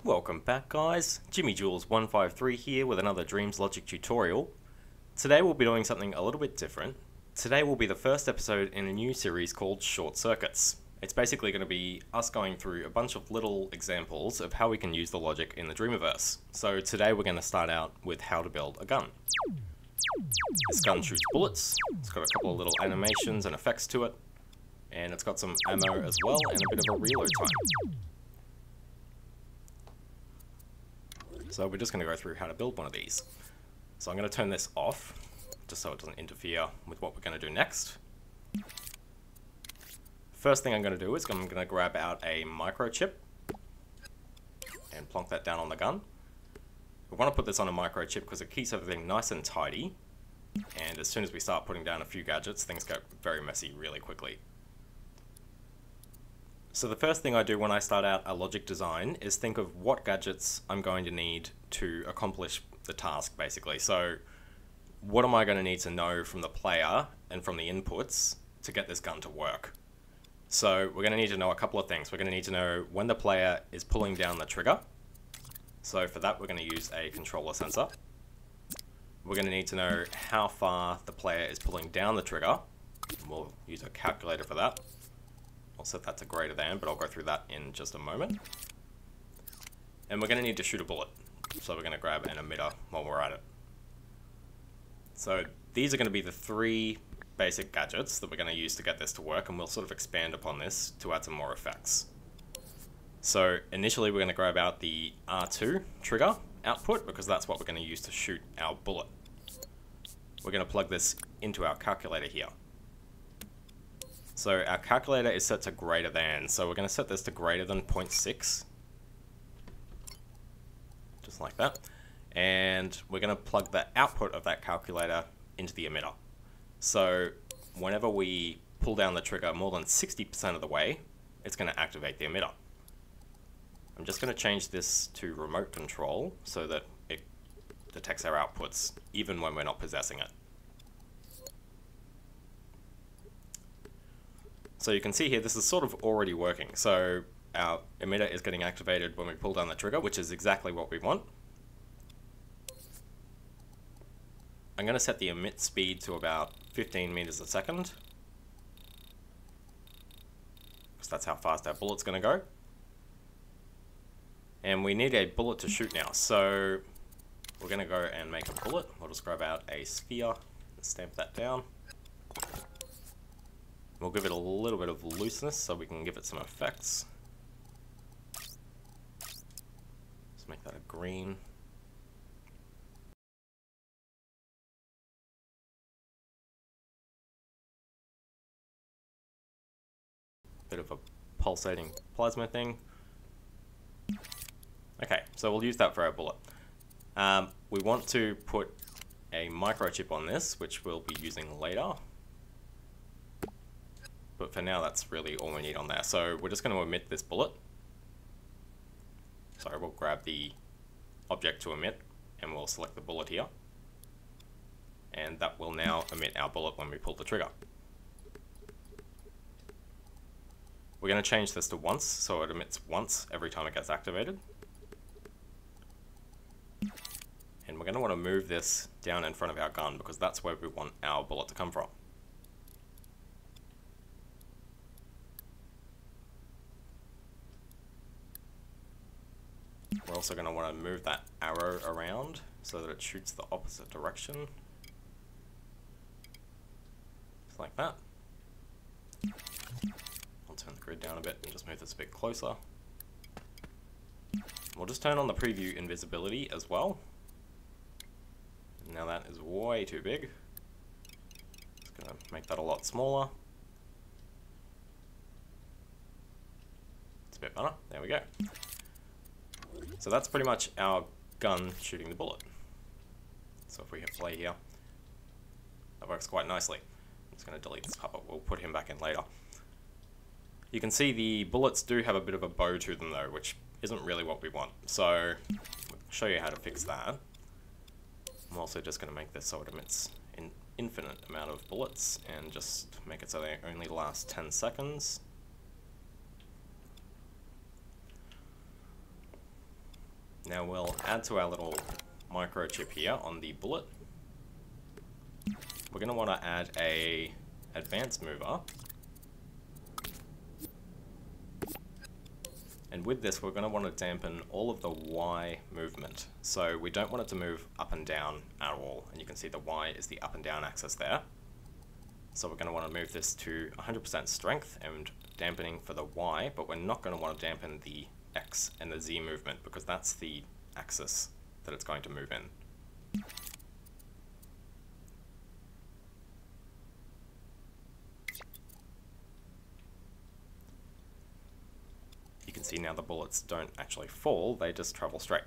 Welcome back guys, JimmyJules153 here with another Dreams Logic tutorial. Today we'll be doing something a little bit different. Today will be the first episode in a new series called Short Circuits. It's basically going to be us going through a bunch of little examples of how we can use the logic in the Dreamiverse. So today we're going to start out with how to build a gun. This gun shoots bullets, it's got a couple of little animations and effects to it, and it's got some ammo as well and a bit of a reload time. So we're just going to go through how to build one of these. So I'm going to turn this off, just so it doesn't interfere with what we're going to do next. First thing I'm going to do is I'm going to grab out a microchip and plonk that down on the gun. We want to put this on a microchip because it keeps everything nice and tidy, and as soon as we start putting down a few gadgets, things go very messy really quickly. So the first thing I do when I start out a logic design is think of what gadgets I'm going to need to accomplish the task, basically. So what am I going to need to know from the player and from the inputs to get this gun to work? So we're going to need to know a couple of things. We're going to need to know when the player is pulling down the trigger. So for that we're going to use a controller sensor. We're going to need to know how far the player is pulling down the trigger. We'll use a calculator for that. I'll set that to greater than, but I'll go through that in just a moment. And we're going to need to shoot a bullet. So we're going to grab an emitter while we're at it. So these are going to be the three basic gadgets that we're going to use to get this to work, and we'll sort of expand upon this to add some more effects. So initially we're going to grab out the R2 trigger output, because that's what we're going to use to shoot our bullet. We're going to plug this into our calculator here. So our calculator is set to greater than, so we're going to set this to greater than 0.6. Just like that. And we're going to plug the output of that calculator into the emitter. So whenever we pull down the trigger more than 60% of the way, it's going to activate the emitter. I'm just going to change this to remote control so that it detects our outputs even when we're not possessing it. So you can see here, this is sort of already working. So our emitter is getting activated when we pull down the trigger, which is exactly what we want. I'm going to set the emit speed to about 15 meters a second, because that's how fast our bullet's going to go. And we need a bullet to shoot now, so we're going to go and make a bullet. We'll just grab out a sphere and stamp that down. We'll give it a little bit of looseness so we can give it some effects. Let's make that a green. Bit of a pulsating plasma thing. Okay, so we'll use that for our bullet. We want to put a microchip on this, which we'll be using later. But for now, that's really all we need on there. So we're just going to emit this bullet. So we'll grab the object to emit, and we'll select the bullet here. And that will now emit our bullet when we pull the trigger. We're going to change this to once, so it emits once every time it gets activated. And we're going to want to move this down in front of our gun, because that's where we want our bullet to come from. We're also going to want to move that arrow around so that it shoots the opposite direction. Just like that. I'll turn the grid down a bit and just move this a bit closer. We'll just turn on the preview invisibility as well. Now that is way too big. Just going to make that a lot smaller. It's a bit better. There we go. So that's pretty much our gun shooting the bullet. So if we hit play here, that works quite nicely. I'm just going to delete this puppet, we'll put him back in later. You can see the bullets do have a bit of a bow to them though, which isn't really what we want. So I'll show you how to fix that. I'm also just going to make this so it emits an infinite amount of bullets and just make it so they only last 10 seconds. Now we'll add to our little microchip here on the bullet. We're going to want to add a advanced mover. And with this, we're going to want to dampen all of the Y movement. So we don't want it to move up and down at all. And you can see the Y is the up and down axis there. So we're going to want to move this to 100% strength and dampening for the Y, but we're not going to want to dampen the X and the Z movement because that's the axis that it's going to move in. You can see now the bullets don't actually fall, they just travel straight.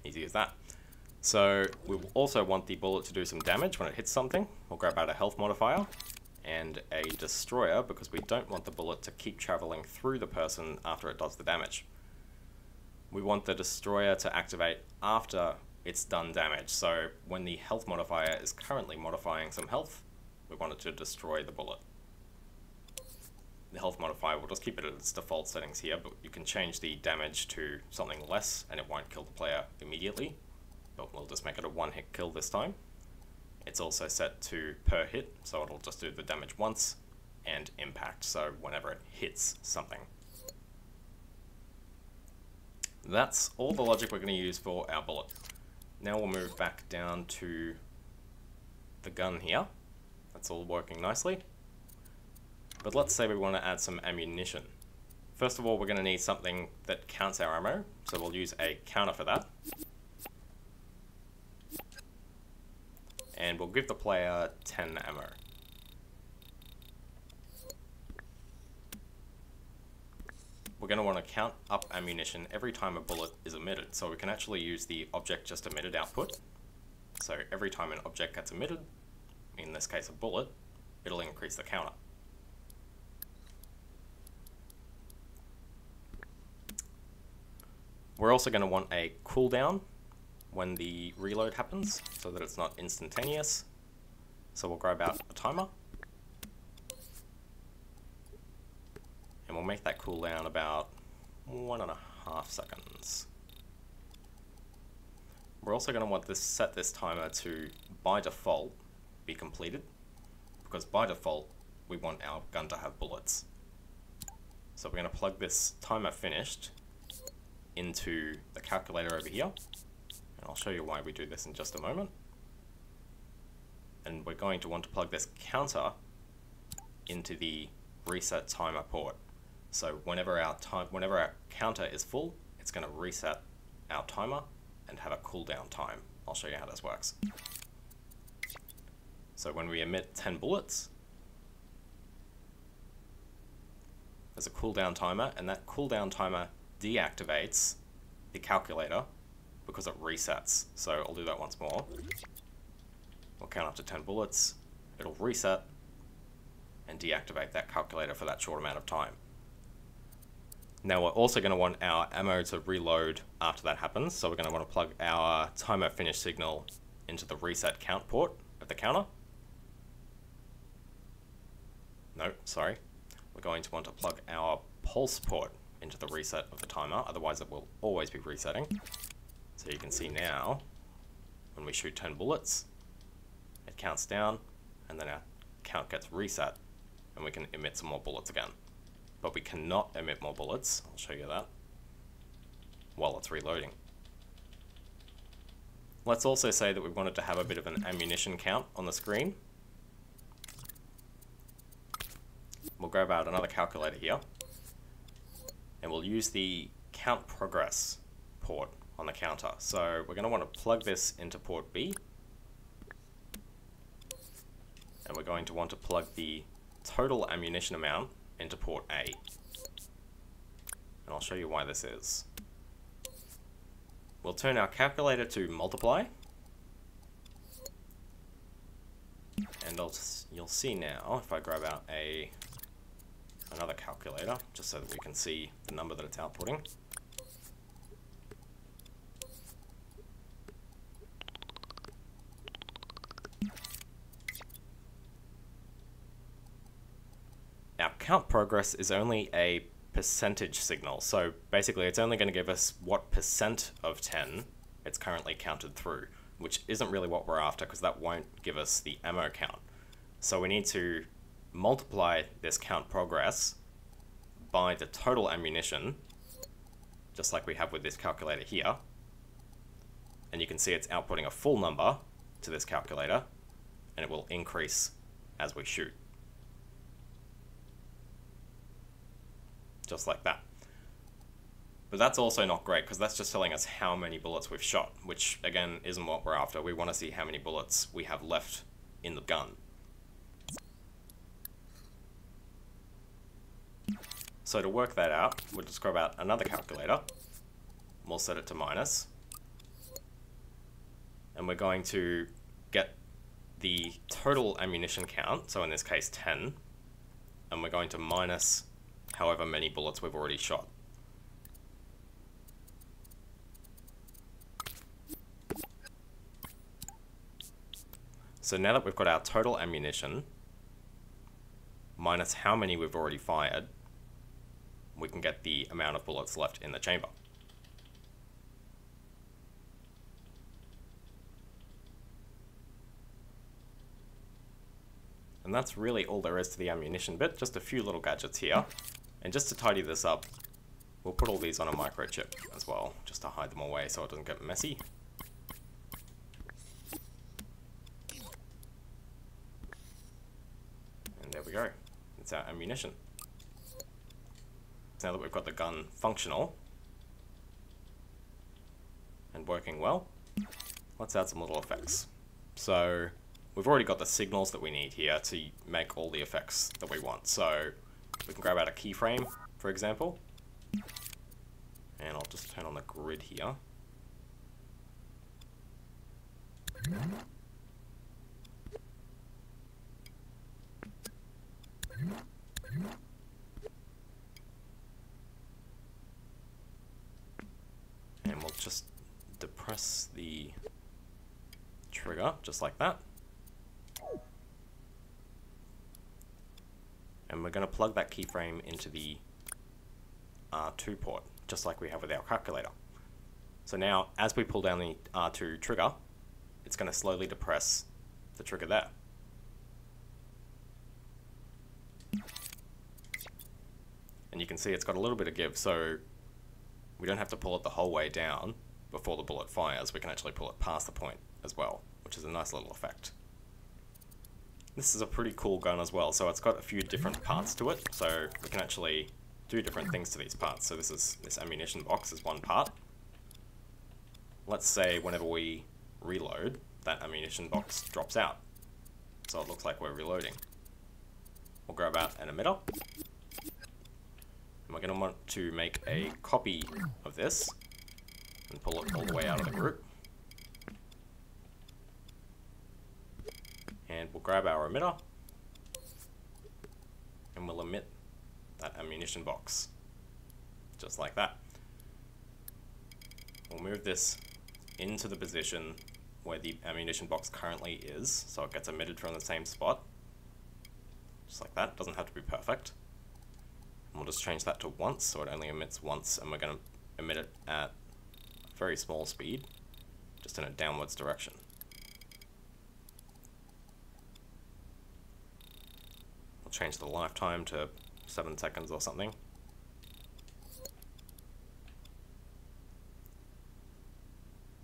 Easy as that. So we will also want the bullet to do some damage when it hits something. We'll grab out a health modifier and a destroyer because we don't want the bullet to keep traveling through the person after it does the damage. We want the destroyer to activate after it's done damage. So when the health modifier is currently modifying some health, we want it to destroy the bullet. The health modifier, we'll just keep it at its default settings here, but you can change the damage to something less and it won't kill the player immediately. But we'll just make it a one-hit kill this time. It's also set to per hit, so it'll just do the damage once, and impact, so whenever it hits something. That's all the logic we're going to use for our bullet. Now we'll move back down to the gun here. That's all working nicely. But let's say we want to add some ammunition. First of all, we're going to need something that counts our ammo, so we'll use a counter for that. And we'll give the player 10 ammo. We're going to want to count up ammunition every time a bullet is emitted, so we can actually use the object just emitted output. So every time an object gets emitted, in this case a bullet, it'll increase the counter. We're also going to want a cooldown when the reload happens, so that it's not instantaneous. So we'll grab out a timer, and we'll make that cooldown about 1.5 seconds. We're also going to want this set this timer to, by default, be completed, because by default we want our gun to have bullets. So we're going to plug this timer finished into the calculator over here. I'll show you why we do this in just a moment. And we're going to want to plug this counter into the reset timer port. So whenever our counter is full, it's going to reset our timer and have a cooldown time. I'll show you how this works. So when we emit 10 bullets, there's a cooldown timer, and that cooldown timer deactivates the calculator because it resets. So I'll do that once more. We'll count up to 10 bullets, it'll reset and deactivate that calculator for that short amount of time. Now we're also going to want our ammo to reload after that happens, so we're going to want to plug our timer finish signal into the reset count port of the counter. No, sorry. We're going to want to plug our pulse port into the reset of the timer, otherwise it will always be resetting. So you can see now, when we shoot 10 bullets, it counts down, and then our count gets reset, and we can emit some more bullets again. But we cannot emit more bullets, I'll show you that, while it's reloading. Let's also say that we wanted to have a bit of an ammunition count on the screen. We'll grab out another calculator here, and we'll use the count progress port on the counter. So we're going to want to plug this into port B, and we're going to want to plug the total ammunition amount into port A. And I'll show you why this is. We'll turn our calculator to multiply, and you'll see now, if I grab out another calculator, just so that we can see the number that it's outputting. Our count progress is only a percentage signal. So basically it's only going to give us what percent of 10 it's currently counted through, which isn't really what we're after because that won't give us the ammo count. So we need to multiply this count progress by the total ammunition, just like we have with this calculator here. And you can see it's outputting a full number to this calculator, and it will increase as we shoot. Just like that. But that's also not great because that's just telling us how many bullets we've shot, which again isn't what we're after. We want to see how many bullets we have left in the gun. So to work that out, we'll just grab out another calculator. We'll set it to minus. And we're going to get the total ammunition count, so in this case 10, and we're going to minus however many bullets we've already shot. So now that we've got our total ammunition, minus how many we've already fired, we can get the amount of bullets left in the chamber. And that's really all there is to the ammunition bit, just a few little gadgets here. And just to tidy this up, we'll put all these on a microchip as well, just to hide them away so it doesn't get messy. And there we go, it's our ammunition. Now that we've got the gun functional and working well, let's add some little effects. So we've already got the signals that we need here to make all the effects that we want. So we can grab out a keyframe, for example, and I'll just turn on the grid here. And we'll just depress the trigger, just like that. And we're going to plug that keyframe into the R2 port, just like we have with our calculator. So now, as we pull down the R2 trigger, it's going to slowly depress the trigger there. And you can see it's got a little bit of give, so we don't have to pull it the whole way down before the bullet fires. We can actually pull it past the point as well, which is a nice little effect. This is a pretty cool gun as well, so it's got a few different parts to it, so we can actually do different things to these parts. So this ammunition box is one part. Let's say whenever we reload, that ammunition box drops out, so it looks like we're reloading. We'll grab out an emitter, and we're going to want to make a copy of this and pull it all the way out of the group. And we'll grab our emitter and we'll emit that ammunition box, just like that. We'll move this into the position where the ammunition box currently is, so it gets emitted from the same spot, just like that. Doesn't have to be perfect. And we'll just change that to once, so it only emits once, and we're going to emit it at a very small speed, just in a downwards direction. We'll change the lifetime to 7 seconds or something.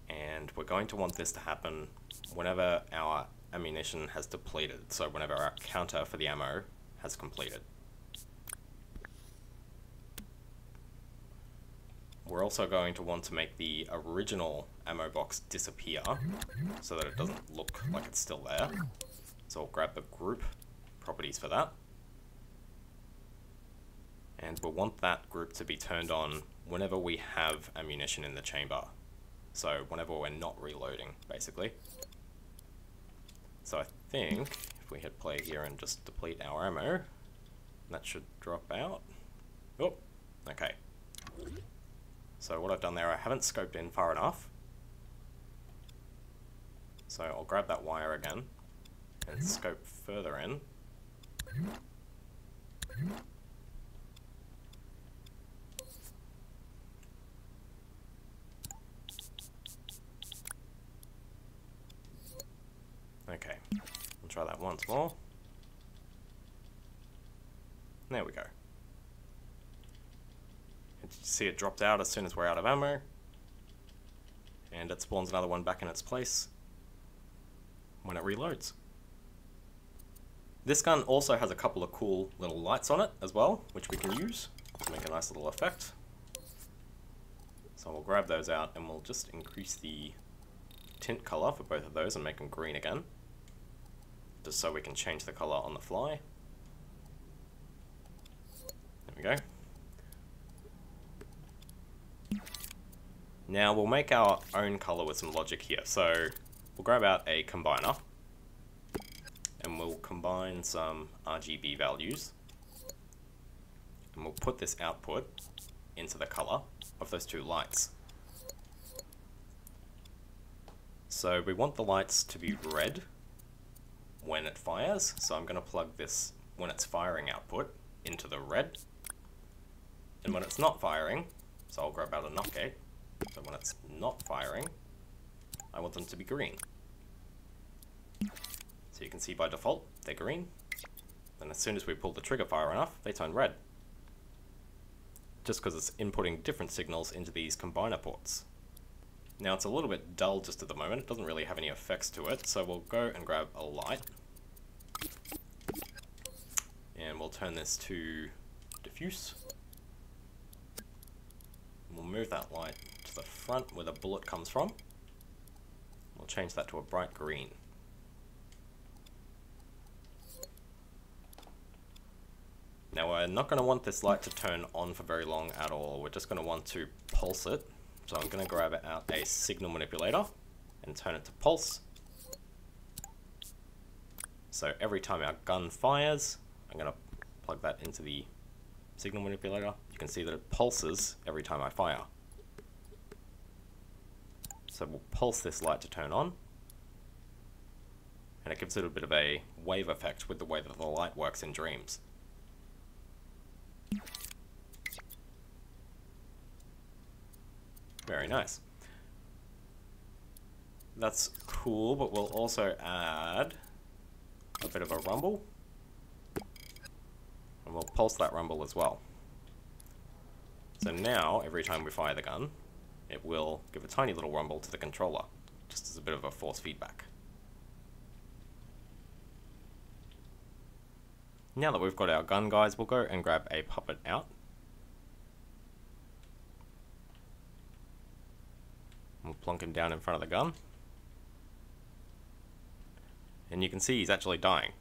And we're going to want this to happen whenever our ammunition has depleted, so whenever our counter for the ammo has completed. We're also going to want to make the original ammo box disappear so that it doesn't look like it's still there. So we'll grab the group properties for that. And we'll want that group to be turned on whenever we have ammunition in the chamber. So whenever we're not reloading, basically. So I think if we hit play here and just deplete our ammo, that should drop out. Oh, okay. So what I've done there, I haven't scoped in far enough. So I'll grab that wire again and scope further in. try that once more. There we go. And you see it dropped out as soon as we're out of ammo. And it spawns another one back in its place when it reloads. This gun also has a couple of cool little lights on it as well, which we can use to make a nice little effect. So we'll grab those out and we'll just increase the tint color for both of those and make them green again. Just so we can change the color on the fly. There we go. Now we'll make our own color with some logic here. So we'll grab out a combiner and we'll combine some RGB values. And we'll put this output into the color of those two lights. So we want the lights to be red when it fires. So I'm going to plug this when it's firing output into the red. And when it's not firing, so I'll grab out a NOT gate. So when it's not firing, I want them to be green. So you can see by default, they're green. Then as soon as we pull the trigger far enough, they turn red. Just because it's inputting different signals into these combiner ports. Now it's a little bit dull just at the moment, it doesn't really have any effects to it, so we'll go and grab a light. And we'll turn this to diffuse. We'll move that light to the front where the bullet comes from. We'll change that to a bright green. Now we're not going to want this light to turn on for very long at all, we're just going to want to pulse it. So I'm going to grab out a signal manipulator and turn it to pulse. So every time our gun fires, I'm going to plug that into the signal manipulator. You can see that it pulses every time I fire. So we'll pulse this light to turn on. And it gives it a bit of a wave effect with the way that the light works in Dreams. Very nice. That's cool, but we'll also add a bit of a rumble. And we'll pulse that rumble as well. So now, every time we fire the gun, it will give a tiny little rumble to the controller, just as a bit of a force feedback. Now that we've got our gun, guys, we'll go and grab a puppet out. We'll plonk him down in front of the gun. And you can see he's actually dying.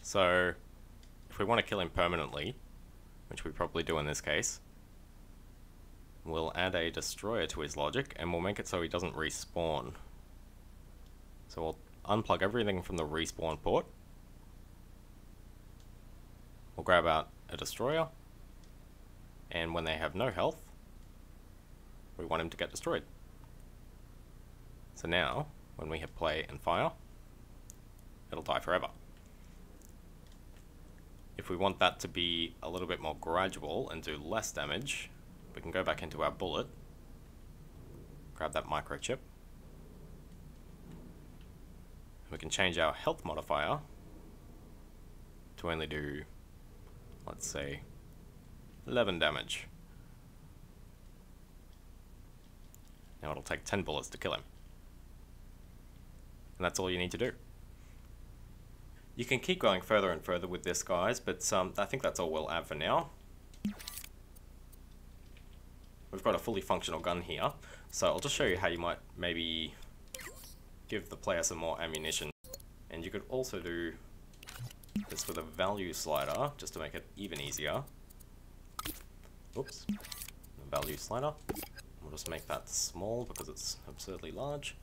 So, if we want to kill him permanently, which we probably do in this case, we'll add a destroyer to his logic and we'll make it so he doesn't respawn. So we'll unplug everything from the respawn port. We'll grab out a destroyer, and when they have no health, we want him to get destroyed. So now, when we hit play and fire, it'll die forever. If we want that to be a little bit more gradual and do less damage, we can go back into our bullet, grab that microchip. We can change our health modifier to only do, let's say, 11 damage. Now it'll take 10 bullets to kill him. And that's all you need to do. You can keep going further and further with this, guys, but I think that's all we'll add for now. We've got a fully functional gun here, so I'll just show you how you might maybe give the player some more ammunition. And you could also do this with a value slider, just to make it even easier. Oops. A value slider. We'll just make that small because it's absurdly large.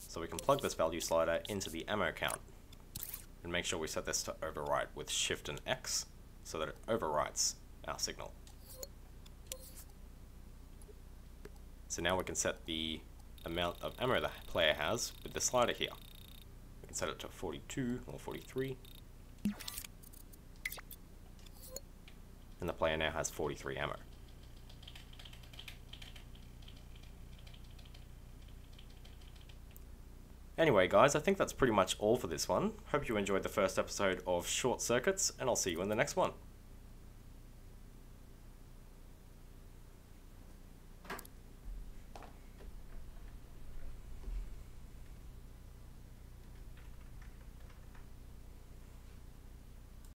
So we can plug this value slider into the ammo count. And make sure we set this to overwrite with Shift and X, so that it overwrites our signal. So now we can set the amount of ammo the player has with the slider here. We can set it to 42 or 43. And the player now has 43 ammo. . Anyway, guys, I think that's pretty much all for this one. Hope you enjoyed the first episode of Short Circuits, and I'll see you in the next one.